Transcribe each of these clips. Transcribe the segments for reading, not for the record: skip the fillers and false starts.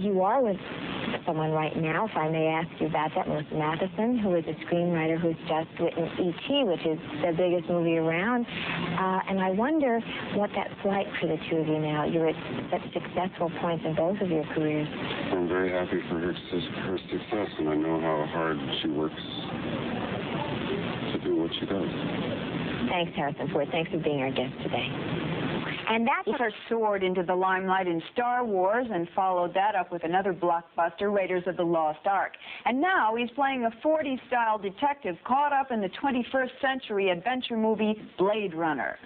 You are with someone right now, if I may ask you about that, Melissa Matheson, who is a screenwriter who's just written E.T., which is the biggest movie around. And I wonder what that's like for the two of you now. You're at such successful points in both of your careers. I'm very happy for her success, and I know how hard she works to do what she does. Thanks, Harrison Ford. Thanks for being our guest today. And that's her soared into the limelight in Star Wars and followed that up with another blockbuster, Raiders of the Lost Ark. And now he's playing a 40s-style detective caught up in the 21st century adventure movie Blade Runner.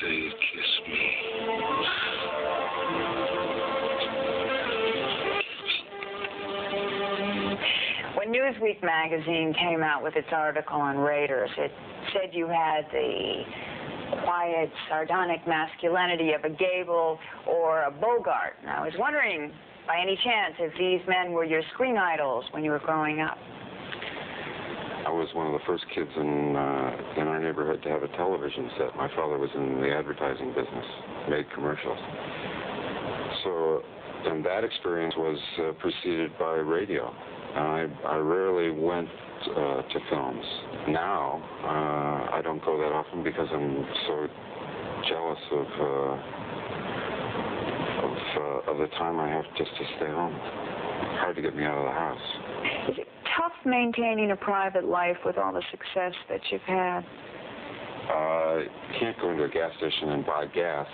Say, kiss me. When Newsweek magazine came out with its article on Raiders, it said you had the quiet, sardonic masculinity of a Gable or a Bogart. And I was wondering, by any chance, if these men were your screen idols when you were growing up. I was one of the first kids in our neighborhood to have a television set. My father was in the advertising business, made commercials. So, and that experience was preceded by radio. I rarely went to films. Now, I don't go that often because I'm so jealous of the time I have just to stay home. Hard to get me out of the house. Is it tough maintaining a private life with all the success that you've had? You can't go into a gas station and buy gas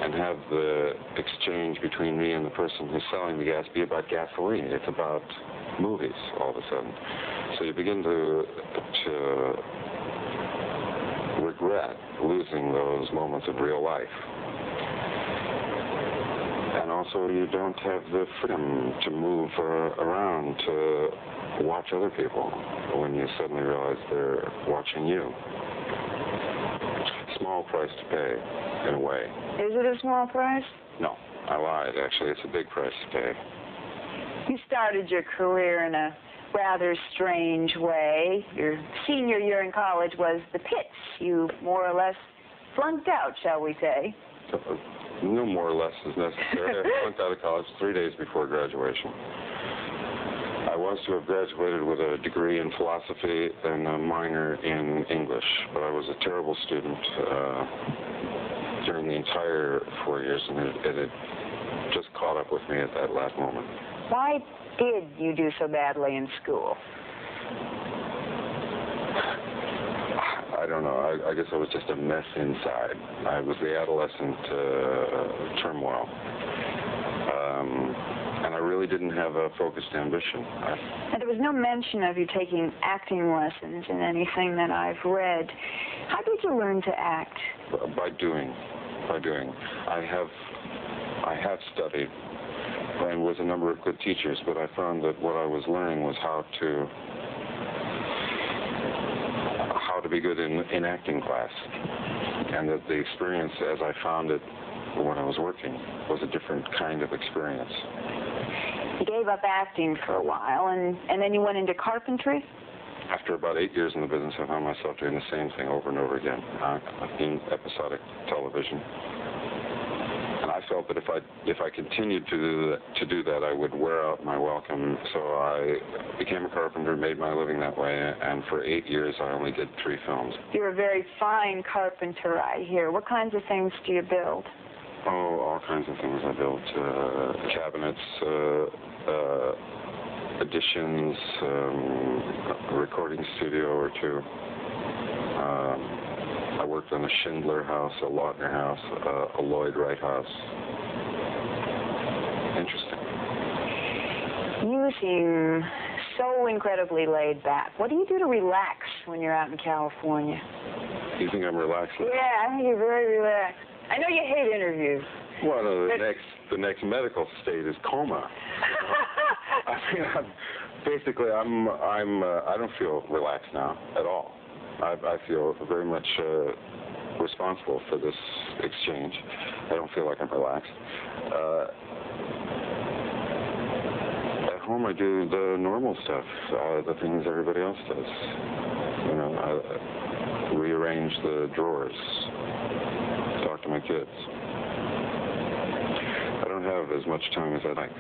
and have the exchange between me and the person who's selling the gas be about gasoline. It's about movies all of a sudden. So you begin to regret losing those moments of real life. And also you don't have the freedom to move around to watch other people when you suddenly realize they're watching you. Small price to pay, in a way. Is it a small price? No, I lied, actually. It's a big price to pay. You started your career in a rather strange way. Your senior year in college was the pits. You more or less flunked out, shall we say. No more or less is necessary. I flunked out of college 3 days before graduation. I was to have graduated with a degree in philosophy and a minor in English, but I was a terrible student during the entire 4 years, and it had just caught up with me at that last moment. Why did you do so badly in school? I don't know. I guess I was just a mess inside. I was the adolescent turmoil. And I really didn't have a focused ambition. And there was no mention of you taking acting lessons in anything that I've read. How did you learn to act? By doing. I have studied and with a number of good teachers, but I found that what I was learning was how to be good in acting class, and that the experience as I found it when I was working was a different kind of experience. You gave up acting for a while, and then you went into carpentry? After about 8 years in the business, I found myself doing the same thing over and over again in episodic television. And I felt that if I continued to do that, I would wear out my welcome. So I became a carpenter, made my living that way, and for 8 years I only did 3 films. You're a very fine carpenter, I hear. What kinds of things do you build? Oh, all kinds of things. I built cabinets, additions, a recording studio or 2. I worked on a Schindler house, a Lautner house, a Lloyd Wright house. Interesting. You seem so incredibly laid back. What do you do to relax when you're out in California? You think I'm relaxing? Yeah, I think you're very relaxed. I know you hate interviews. Well, no, the next medical state is coma. I mean, I don't feel relaxed now at all. I feel very much responsible for this exchange. I don't feel like I'm relaxed. I do the normal stuff, the things everybody else does. You know, I rearrange the drawers, talk to my kids. I don't have as much time as I'd like.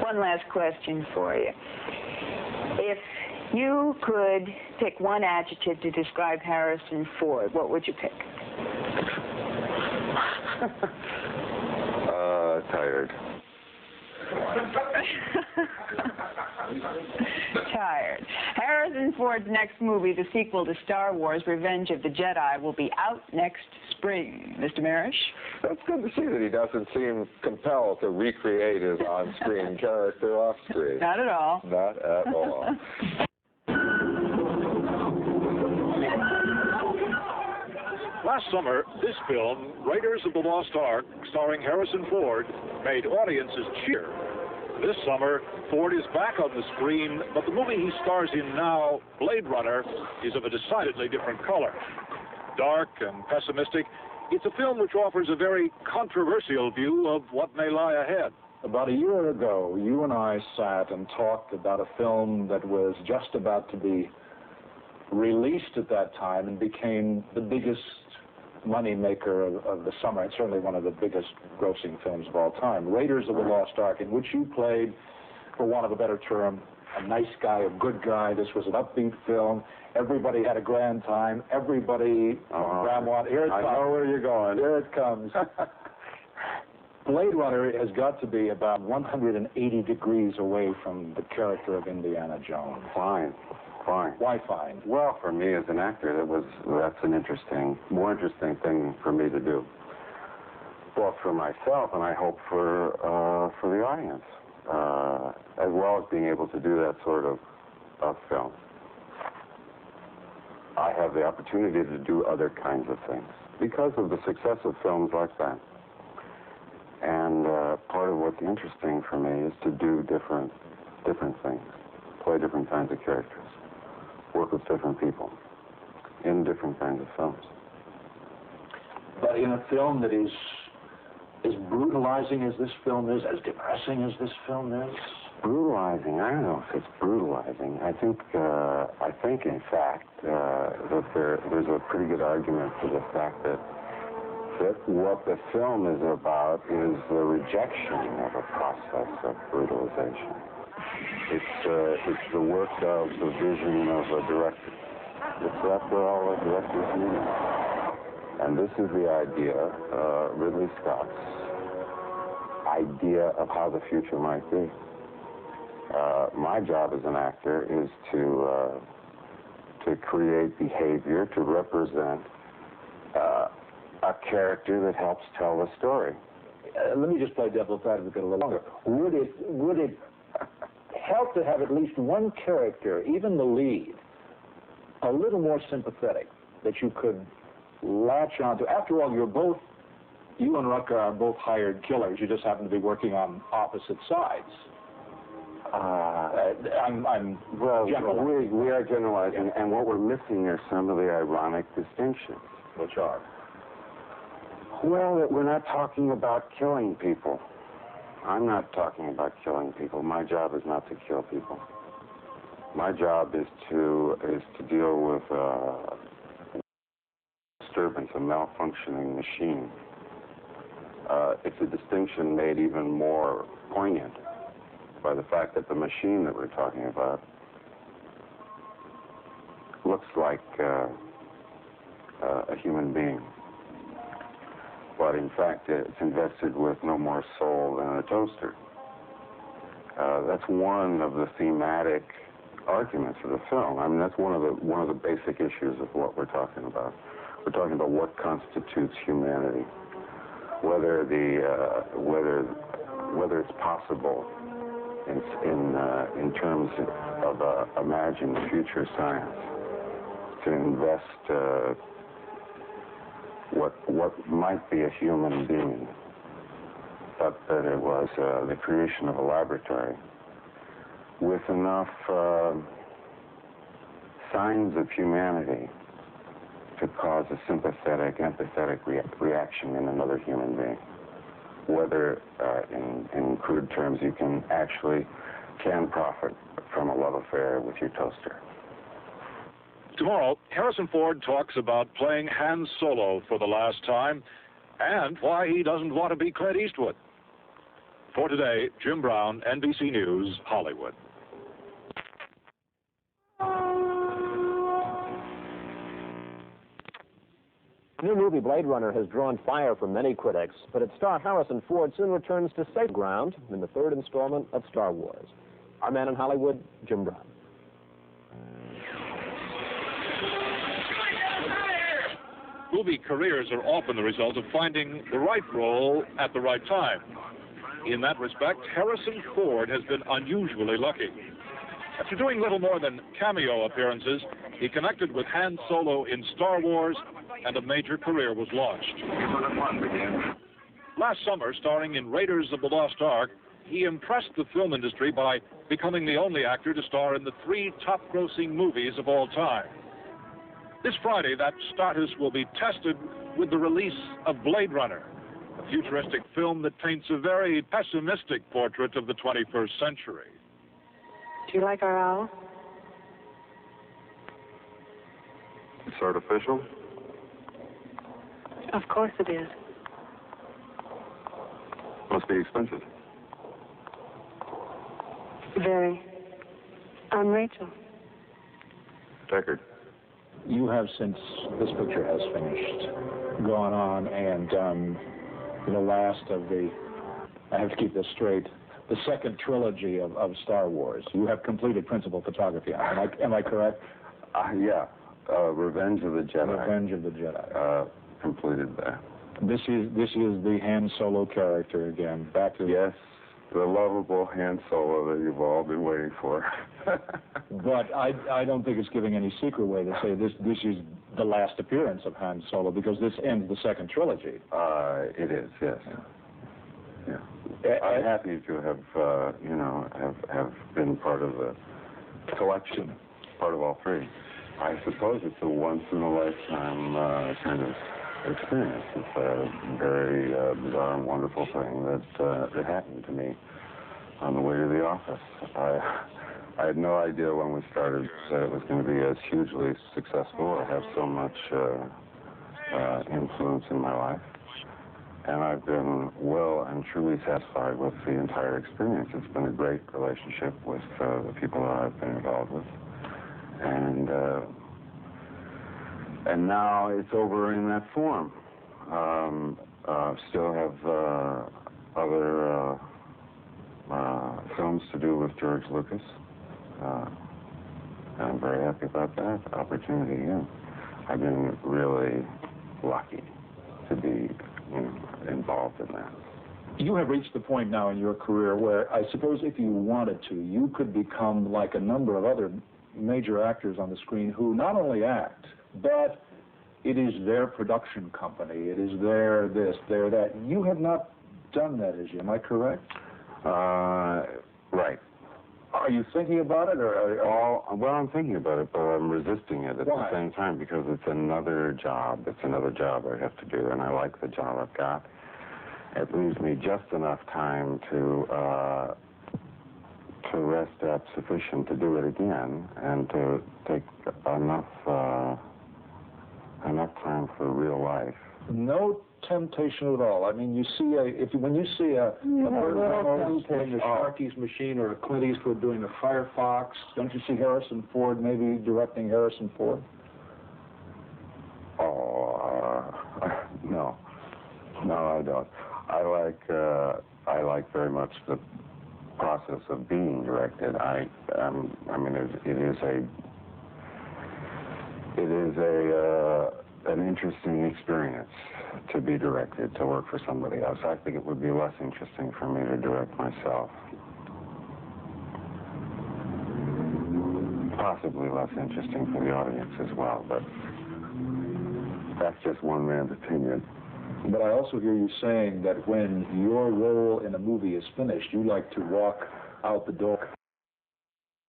One last question for you. If you could pick one adjective to describe Harrison Ford, what would you pick? Tired. Tired. Harrison Ford's next movie, the sequel to Star Wars, Revenge of the Jedi, will be out next spring. Mr. Marish? That's good to see that he doesn't seem compelled to recreate his on-screen character off-screen. Not at all. Not at all. Last summer, this film, Raiders of the Lost Ark, starring Harrison Ford, made audiences cheer. This summer, Ford is back on the screen, but the movie he stars in now, Blade Runner, is of a decidedly different color. Dark and pessimistic, it's a film which offers a very controversial view of what may lie ahead. About a year ago, you and I sat and talked about a film that was just about to be released at that time and became the biggest money maker of the summer, and certainly one of the biggest grossing films of all time, Raiders of the Lost Ark, in which you played, for want of a better term, a nice guy, a good guy. This was an upbeat film. Everybody had a grand time. Everybody, Grandma, here it comes. I know where you're going. Here it comes. Blade Runner has got to be about 180 degrees away from the character of Indiana Jones. Fine. Why fine? Well, for me as an actor, that's an more interesting thing for me to do. Both for myself and I hope for the audience, as well as being able to do that sort of film. I have the opportunity to do other kinds of things because of the success of films like that. And part of what's interesting for me is to do different things, play different kinds of characters, work with different people in different kinds of films. But in a film that is as brutalizing as this film is, as depressing as this film is? Brutalizing? I don't know if it's brutalizing. I think in fact, that there's a pretty good argument for the fact that what the film is about is the rejection of a process of brutalization. It's the work of the vision of a director. It's after all a director's meaning. And this is the idea, Ridley Scott's idea of how the future might be. My job as an actor is to create behavior, to represent a character that helps tell the story. Let me just play devil's advocate a little longer. Would it help to have at least one character, even the lead, a little more sympathetic, that you could latch onto? After all, you and Rutger are both hired killers. You just happen to be working on opposite sides. Well, we are generalizing, and what we're missing are some of the ironic distinctions. Which are? Well, that we're not talking about killing people. I'm not talking about killing people. My job is not to kill people. My job is to deal with disturbance, a malfunctioning machine. It's a distinction made even more poignant by the fact that the machine that we're talking about looks like a human being. But in fact, it's invested with no more soul than a toaster. That's one of the thematic arguments of the film. I mean, that's one of the basic issues of what we're talking about. We're talking about what constitutes humanity, whether it's possible in terms of imagined future science to invest what might be a human being, but that it was the creation of a laboratory with enough signs of humanity to cause a sympathetic, empathetic reaction in another human being. Whether, in crude terms, you can actually can profit from a love affair with your toaster. Tomorrow, Harrison Ford talks about playing Han Solo for the last time and why he doesn't want to be Clint Eastwood. For today, Jim Brown, NBC News, Hollywood. The new movie Blade Runner has drawn fire from many critics, but its star Harrison Ford soon returns to safe ground in the third installment of Star Wars. Our man in Hollywood, Jim Brown. Movie careers are often the result of finding the right role at the right time. In that respect, Harrison Ford has been unusually lucky. After doing little more than cameo appearances, he connected with Han Solo in Star Wars, and a major career was launched. Last summer, starring in Raiders of the Lost Ark, he impressed the film industry by becoming the only actor to star in the 3 top-grossing movies of all time. This Friday, that status will be tested with the release of Blade Runner, a futuristic film that paints a very pessimistic portrait of the 21st century. Do you like our owl? It's artificial? Of course it is. Must be expensive. Very. I'm Rachel. Deckard. You have, since this picture has finished, gone on and done the last of the, I have to keep this straight, the second trilogy of Star Wars. You have completed principal photography. Am I correct? Yeah. Revenge of the Jedi. Revenge of the Jedi. Completed that. This is the Han Solo character again. Back to Yes, the lovable Han Solo that you've all been waiting for. But I don't think it's giving any secret way to say this is the last appearance of Han Solo, because this ends the second trilogy. It is, yes. Yeah. I'm happy to have, have been part of the collection, part of all 3. I suppose it's a once-in-a-lifetime kind of experience. It's a very bizarre and wonderful thing that happened to me on the way to the office. I had no idea when we started that it was going to be as hugely successful or have so much influence in my life. And I've been well and truly satisfied with the entire experience. It's been a great relationship with the people that I've been involved with. And now it's over in that form. Still have other films to do with George Lucas. I'm very happy about that opportunity. Yeah. I've been really lucky to be involved in that. You have reached the point now in your career where I suppose if you wanted to, you could become like a number of other major actors on the screen who not only act, but it is their production company, it is their this, their that. You have not done that, as you, am I correct? Right. Are you thinking about it, or? Well, I'm thinking about it, but I'm resisting it at the same time because it's another job. It's another job I have to do, and I like the job I've got. It leaves me just enough time to rest up sufficient to do it again, and to take enough time for real life. No temptation at all. I mean, you see when you see a Burt playing the Sharky's Machine or a Clint Eastwood doing the Firefox, don't you see Harrison Ford maybe directing Harrison Ford? No, I don't. I like very much the process of being directed. It is an interesting experience to be directed, to work for somebody else. I think it would be less interesting for me to direct myself. Possibly less interesting for the audience as well, but that's just one man's opinion. But I also hear you saying that when your role in a movie is finished, you like to walk out the door